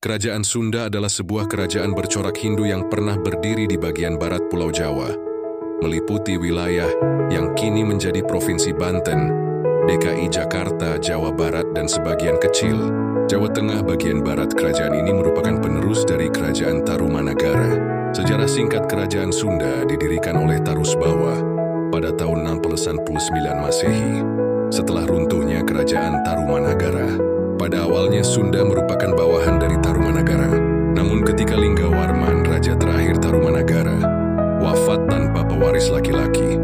Kerajaan Sunda adalah sebuah kerajaan bercorak Hindu yang pernah berdiri di bagian barat Pulau Jawa, meliputi wilayah yang kini menjadi Provinsi Banten, DKI Jakarta, Jawa Barat, dan sebagian kecil Jawa Tengah. Bagian barat kerajaan ini merupakan penerus dari Kerajaan Tarumanagara. Sejarah singkat Kerajaan Sunda didirikan oleh Tarusbawa pada tahun 699 Masehi, setelah runtuhnya Kerajaan Tarumanagara. Pada awalnya Sunda merupakan bawahan dari Tarumanagara. Namun ketika Linggawarman, raja terakhir Tarumanagara, wafat tanpa pewaris laki-laki,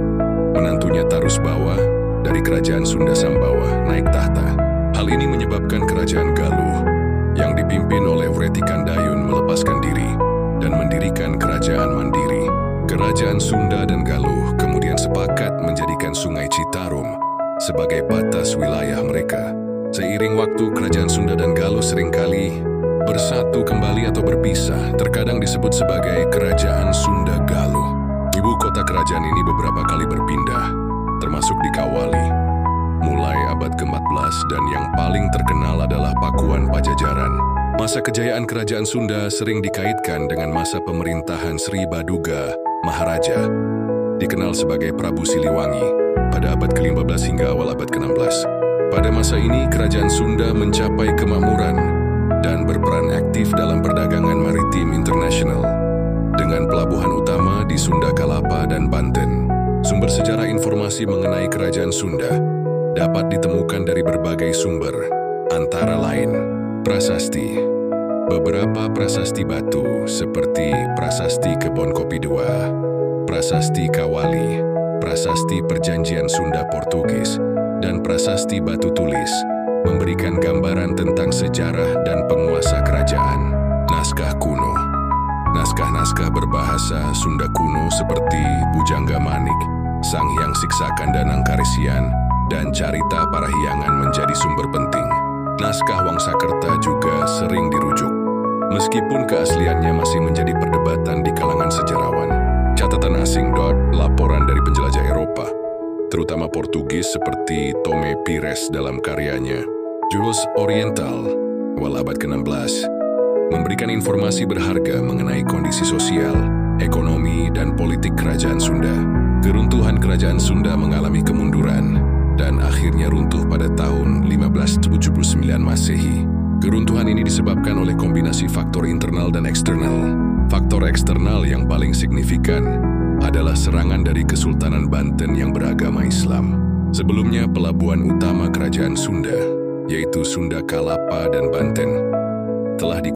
menantunya Tarusbawa dari Kerajaan Sunda Sambawa naik tahta. Hal ini menyebabkan Kerajaan Galuh yang dipimpin oleh Wretikandayun melepaskan diri dan mendirikan Kerajaan Mandiri. Kerajaan Sunda dan Galuh kemudian sepakat menjadikan Sungai Citarum sebagai batas wilayah mereka. Seiring waktu, Kerajaan Sunda dan Galuh seringkali bersatu kembali atau berpisah, terkadang disebut sebagai Kerajaan Sunda Galuh. Ibu kota kerajaan ini beberapa kali berpindah, termasuk di Kawali, mulai abad ke-14, dan yang paling terkenal adalah Pakuan Pajajaran. Masa kejayaan Kerajaan Sunda sering dikaitkan dengan masa pemerintahan Sri Baduga Maharaja, dikenal sebagai Prabu Siliwangi, pada abad ke-15 hingga awal abad ke-16. Pada masa ini, Kerajaan Sunda mencapai kemakmuran dan berperan aktif dalam perdagangan maritim internasional dengan pelabuhan utama di Sunda Kalapa dan Banten. Sumber sejarah informasi mengenai Kerajaan Sunda dapat ditemukan dari berbagai sumber, antara lain prasasti. Beberapa prasasti batu seperti Prasasti Kebon Kopi II, Prasasti Kawali, Prasasti Perjanjian Sunda Portugis, dan prasasti batu tulis memberikan gambaran tentang sejarah dan penguasa kerajaan. Naskah kuno. Naskah-naskah berbahasa Sunda kuno seperti Bujangga Manik, Sang Hyang Siksakan dan Angkaresian, dan Carita Parahyangan menjadi sumber penting. Naskah Wangsakerta juga sering dirujuk, meskipun keasliannya masih menjadi perdebatan di kalangan sejarawan. Catatan asing. Laporan dari penjelajah Eropa, terutama Portugis seperti Tome Pires dalam karyanya Jules Oriental, awal abad ke-16, memberikan informasi berharga mengenai kondisi sosial, ekonomi, dan politik Kerajaan Sunda. Keruntuhan Kerajaan Sunda mengalami kemunduran dan akhirnya runtuh pada tahun 1579 Masehi. Keruntuhan ini disebabkan oleh kombinasi faktor internal dan eksternal. Faktor eksternal yang paling signifikan adalah serangan dari Kesultanan Banten yang beragama Islam. Sebelumnya, pelabuhan utama Kerajaan Sunda, yaitu Sunda Kalapa dan Banten, telah